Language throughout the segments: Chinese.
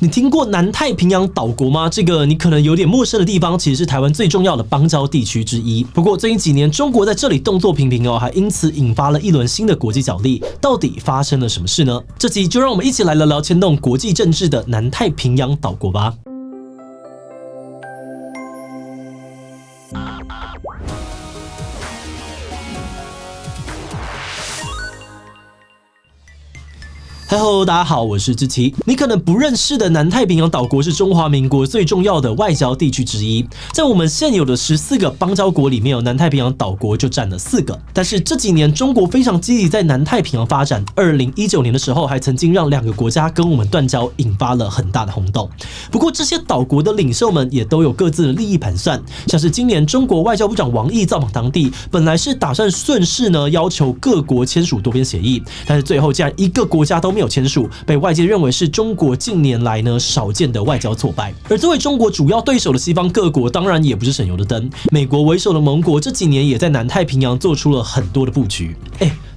你听过南太平洋岛国吗？这个你可能有点陌生的地方，其实是台湾最重要的邦交地区之一。不过最近几年，中国在这里动作频频哦，还因此引发了一轮新的国际角力。到底发生了什么事呢？这集就让我们一起来聊聊牵动国际政治的南太平洋岛国吧。Hello， 大家好，我是志奇。你可能不认识的南太平洋岛国是中华民国最重要的外交地区之一。在我们现有的14个邦交国里面，有南太平洋岛国就占了4个。但是这几年中国非常积极在南太平洋发展。2019年的时候，还曾经让2个国家跟我们断交，引发了很大的轰动。不过这些岛国的领袖们也都有各自的利益盘算，像是今年中国外交部长王毅造访当地，本来是打算顺势呢要求各国签署多边协议，但是最后竟然一个国家都没有签署，被外界认为是中国近年来呢少见的外交挫败。而作为中国主要对手的西方各国，当然也不是省油的灯。美国为首的盟国这几年也在南太平洋做出了很多的布局。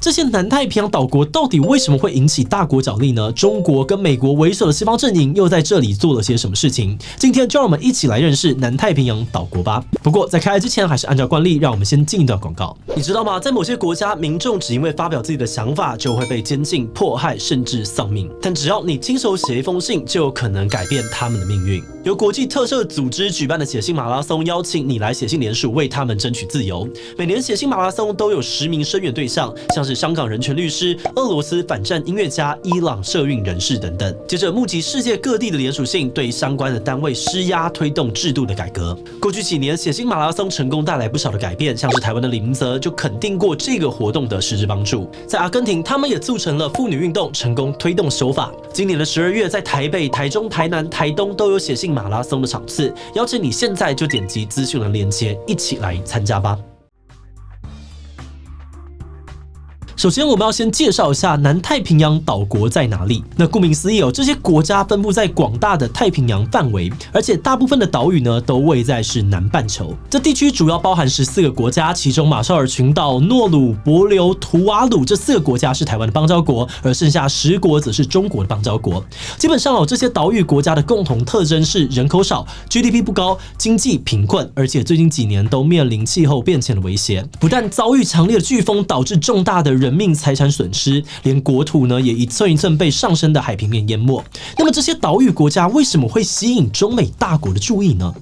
这些南太平洋岛国到底为什么会引起大国角力呢？中国跟美国为首的西方阵营又在这里做了些什么事情？今天就让我们一起来认识南太平洋岛国吧。不过在开始之前，还是按照惯例，让我们先进一段广告。你知道吗？在某些国家，民众只因为发表自己的想法，就会被监禁、迫害，甚至丧命。但只要你亲手写一封信，就有可能改变他们的命运。由国际特赦组织举办的写信马拉松，邀请你来写信联署，为他们争取自由。每年写信马拉松都有10名声援对象，像是香港人权律师、俄罗斯反战音乐家、伊朗社运人士等等。接着募集世界各地的联署信，对相关的单位施压，推动制度的改革。过去几年，写信马拉松成功带来不少的改变，像是台湾的李明哲就肯定过这个活动的实质帮助。在阿根廷，他们也促成了妇女运动，成功推动修法。今年的12月，在台北、台中、台南、台东都有写信马拉松的场次，邀请你现在就点击资讯的链接，一起来参加吧。首先，我们要先介绍一下南太平洋岛国在哪里。那顾名思义这些国家分布在广大的太平洋范围，而且大部分的岛屿呢都位在是南半球。这地区主要包含14个国家，其中马绍尔群岛、诺鲁、帛琉、图瓦鲁这4个国家是台湾的邦交国，而剩下10国则是中国的邦交国。基本上这些岛屿国家的共同特征是人口少、GDP 不高、经济贫困，而且最近几年都面临气候变迁的威胁，不但遭遇强烈的飓风，导致重大的人命财产损失，连国土呢也一寸一寸被上升的海平面淹没。那么这些岛屿国家为什么会吸引中美大国的注意呢？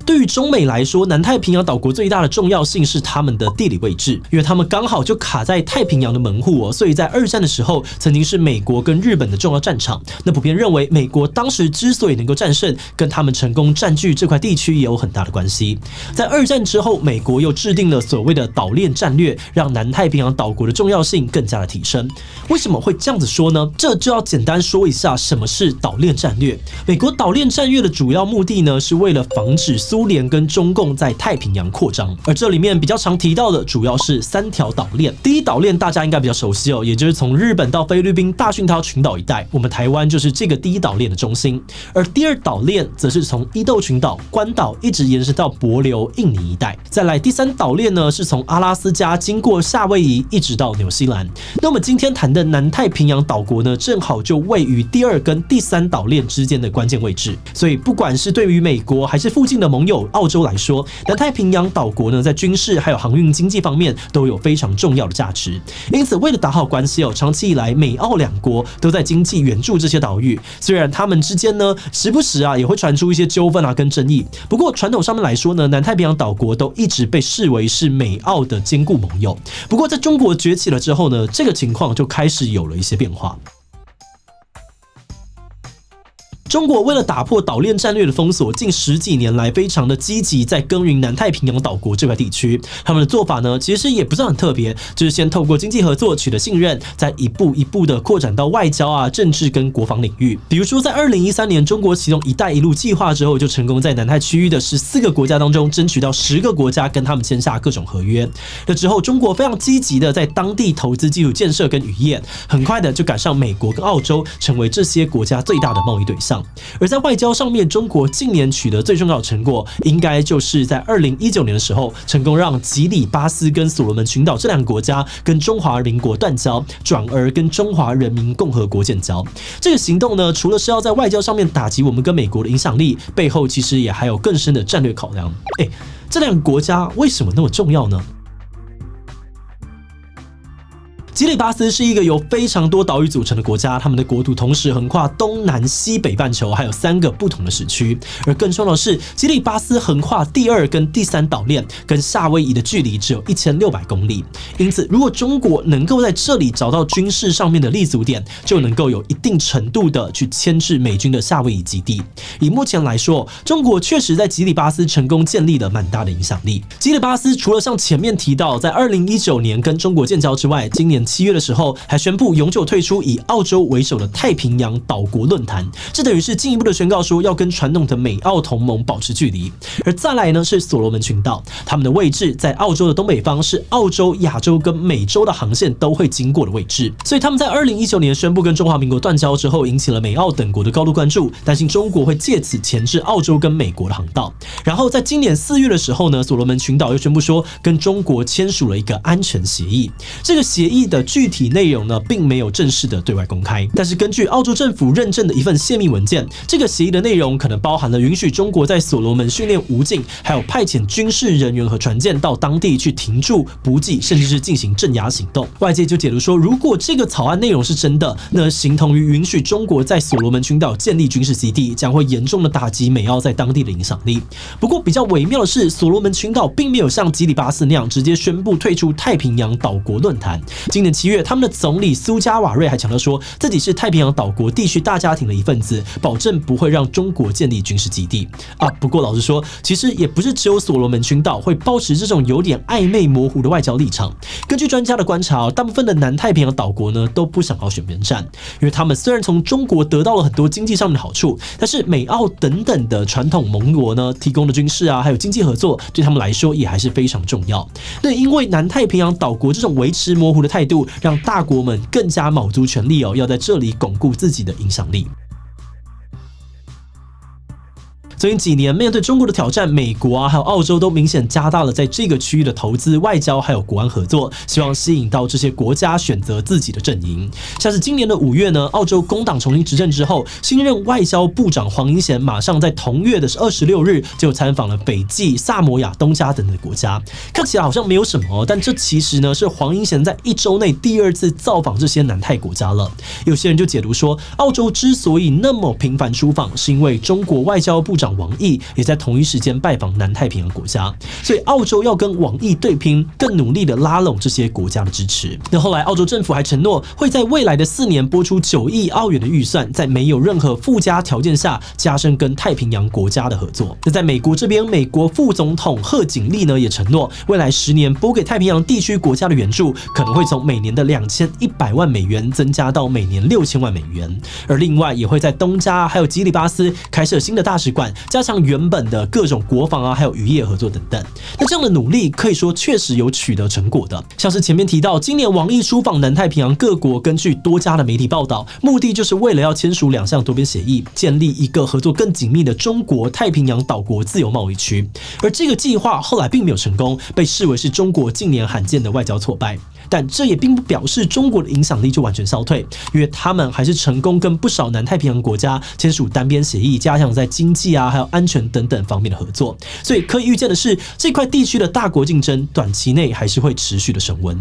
对于中美来说，南太平洋岛国最大的重要性是他们的地理位置，因为他们刚好就卡在太平洋的门户所以在2战的时候，曾经是美国跟日本的重要战场。那普遍认为，美国当时之所以能够战胜，跟他们成功占据这块地区也有很大的关系。在2战之后，美国又制定了所谓的岛链战略，让南太平洋岛国的重要性更加的提升。为什么会这样子说呢？这就要简单说一下什么是岛链战略。美国岛链战略的主要目的呢，是为了防止苏联跟中共在太平洋扩张，而这里面比较常提到的主要是3条岛链。第一岛链大家应该比较熟悉也就是从日本到菲律宾大训涛群岛一带，我们台湾就是这个第一岛链的中心。而第2岛链则是从伊豆群岛、关岛一直延伸到帛琉、印尼一带。再来第3岛链呢，是从阿拉斯加经过夏威夷一直到纽西兰。那我们今天谈的南太平洋岛国呢，正好就位于第2跟第3岛链之间的关键位置。所以不管是对于美国还是附近的盟友澳洲来说，南太平洋岛国呢，在军事还有航运经济方面都有非常重要的价值。因此，为了打好关系长期以来美澳2国都在经济援助这些岛屿。虽然他们之间呢，时不时也会传出一些纠纷跟争议，不过传统上面来说呢，南太平洋岛国都一直被视为是美澳的坚固盟友。不过在中国崛起了之后呢，这个情况就开始有了一些变化。中国为了打破岛链战略的封锁，近10几年来非常的积极在耕耘南太平洋岛国这块地区。他们的做法呢，其实也不是很特别，就是先透过经济合作取得信任，再一步一步的扩展到外交政治跟国防领域。比如说在2013年，中国启动一带一路计划之后，就成功在南太区域的14个国家当中争取到10个国家跟他们签下各种合约。那之后，中国非常积极的在当地投资基础建设跟渔业，很快的就赶上美国跟澳洲，成为这些国家最大的贸易对象。向。而在外交上面，中国近年取得最重要的成果，应该就是在2019年的时候，成功让吉里巴斯跟所罗门群岛这两个国家跟中华民国断交，转而跟中华人民共和国建交。这个行动呢，除了是要在外交上面打击我们跟美国的影响力，背后其实也还有更深的战略考量。这两个国家为什么那么重要呢？吉里巴斯是一个由非常多岛屿组成的国家，他们的国土同时横跨东南西北半球，还有3个不同的时区。而更重要的是，吉里巴斯横跨第2跟第3岛链，跟夏威夷的距离只有1600公里。因此，如果中国能够在这里找到军事上面的立足点，就能够有一定程度的去牵制美军的夏威夷基地。以目前来说，中国确实在吉里巴斯成功建立了蛮大的影响力。吉里巴斯除了像前面提到，在2019年跟中国建交之外，今年7月的时候，还宣布永久退出以澳洲为首的太平洋岛国论坛，这等于是进一步的宣告说要跟传统的美澳同盟保持距离。而再来呢是所罗门群岛，他们的位置在澳洲的东北方，是澳洲、亚洲跟美洲的航线都会经过的位置，所以他们在2019年宣布跟中华民国断交之后，引起了美澳等国的高度关注，担心中国会借此钳制澳洲跟美国的航道。然后在今年4月的时候呢，所罗门群岛又宣布说跟中国签署了一个安全协议，这个协议的具体内容呢，并没有正式的对外公开。但是根据澳洲政府认证的一份泄密文件，这个协议的内容可能包含了允许中国在所罗门训练武警，还有派遣军事人员和船舰到当地去停驻、补给，甚至是进行镇压行动。外界就解读说，如果这个草案内容是真的，那形同于允许中国在所罗门群岛建立军事基地，将会严重的打击美澳在当地的影响力。不过比较微妙的是，所罗门群岛并没有像吉里巴斯那样直接宣布退出太平洋岛国论坛。今年7月，他们的总理苏加瓦瑞还强调说，自己是太平洋岛国地区大家庭的一份子，保证不会让中国建立军事基地不过老实说，其实也不是只有所罗门群岛会抱持这种有点暧昧模糊的外交立场。根据专家的观察，大部分的南太平洋岛国呢都不想要选边站，因为他们虽然从中国得到了很多经济上面的好处，但是美澳等等的传统盟国呢提供的军事还有经济合作，对他们来说也还是非常重要。那因为南太平洋岛国这种维持模糊的态度，让大国们更加卯足全力要在这里巩固自己的影响力。最近几年，面对中国的挑战，美国还有澳洲都明显加大了在这个区域的投资、外交还有国安合作，希望吸引到这些国家选择自己的阵营。像是今年的5月呢，澳洲工党重新执政之后，新任外交部长黄英贤马上在同月的26日就参访了斐济、萨摩亚、东加等等的国家。看起来好像没有什么，但这其实呢是黄英贤在1周内第2次造访这些南太国家了。有些人就解读说，澳洲之所以那么频繁出访，是因为中国外交部长王毅也在同一时间拜访南太平洋国家，所以澳洲要跟王毅对拼，更努力的拉拢这些国家的支持。那后来澳洲政府还承诺会在未来的4年拨出9亿澳元的预算，在没有任何附加条件下加深跟太平洋国家的合作。那在美国这边，美国副总统贺锦丽呢也承诺，未来10年拨给太平洋地区国家的援助可能会从每年的2100万美元增加到每年6000万美元，而另外也会在东加还有吉里巴斯开设新的大使馆，加强原本的各种国防还有渔业合作等等。那这样的努力可以说确实有取得成果的，像是前面提到，今年王毅出访南太平洋各国，根据多家的媒体报道，目的就是为了要签署2项多边协议，建立一个合作更紧密的中国太平洋岛国自由贸易区。而这个计划后来并没有成功，被视为是中国近年罕见的外交挫败。但这也并不表示中国的影响力就完全消退，因为他们还是成功跟不少南太平洋国家签署单边协议，加强在经济还有安全等等方面的合作。所以可以预见的是，这块地区的大国竞争短期内还是会持续的升温。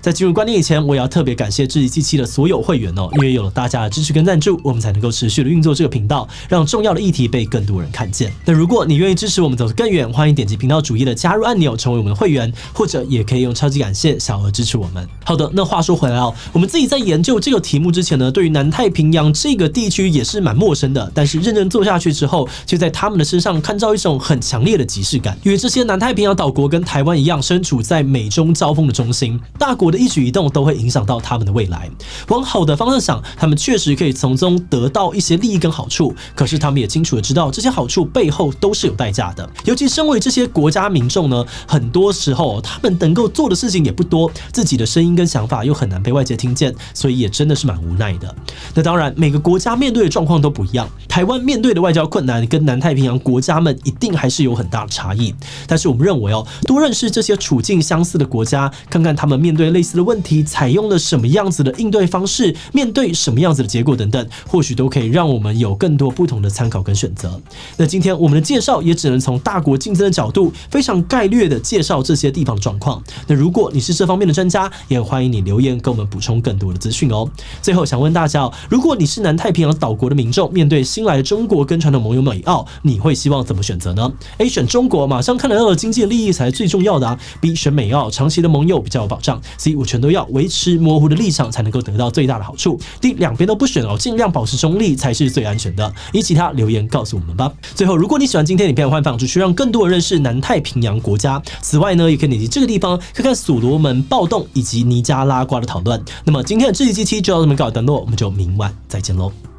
在进入观点以前，我也要特别感谢志祺七七的所有会员因为有了大家的支持跟赞助，我们才能够持续的运作这个频道，让重要的议题被更多人看见。那如果你愿意支持我们走得更远，欢迎点击频道主页的加入按钮，成为我们的会员，或者也可以用超级感谢小额支持我们。好的，那话说回来我们自己在研究这个题目之前呢，对于南太平洋这个地区也是蛮陌生的，但是认真做下去之后，就在他们的身上看到一种很强烈的即视感，因为这些南太平洋岛国跟台湾一样，身处在美中交锋的中心，大国的一举一动都会影响到他们的未来。往好的方向想，他们确实可以从中得到一些利益跟好处，可是他们也清楚的知道这些好处背后都是有代价的。尤其身为这些国家民众呢，很多时候他们能够做的事情也不多，自己的声音跟想法又很难被外界听见，所以也真的是蛮无奈的。那当然，每个国家面对的状况都不一样，台湾面对的外交困难跟南太平洋国家们一定还是有很大的差异。但是我们认为多认识这些处境相似的国家，看看他们面对类似的问题采用了什么样子的应对方式，面对什么样子的结果等等，或许都可以让我们有更多不同的参考跟选择。那今天我们的介绍也只能从大国竞争的角度，非常概略的介绍这些地方的状况。那如果你是这方面的专家，也很欢迎你留言跟我们补充更多的资讯哦。最后想问大家如果你是南太平洋岛国的民众，面对新来的中国跟传统盟友美澳，你会希望怎么选择呢？ A 选中国，马上看得到的经济利益才是最重要的啊。B 选美澳，长期的盟友比较有保障。C 我全都要，维持模糊的立场才能够得到最大的好处。D 两边都不选尽量保持中立才是最安全的。以其他留言告诉我们吧。最后，如果你喜欢今天影片，欢迎分享出去，让更多人认识南太平洋国家。此外呢，也可以点击这个地方看看所罗门暴动以及尼加拉瓜的讨论。那么今天的这一期就到这边告一段落，我们就明晚再见喽。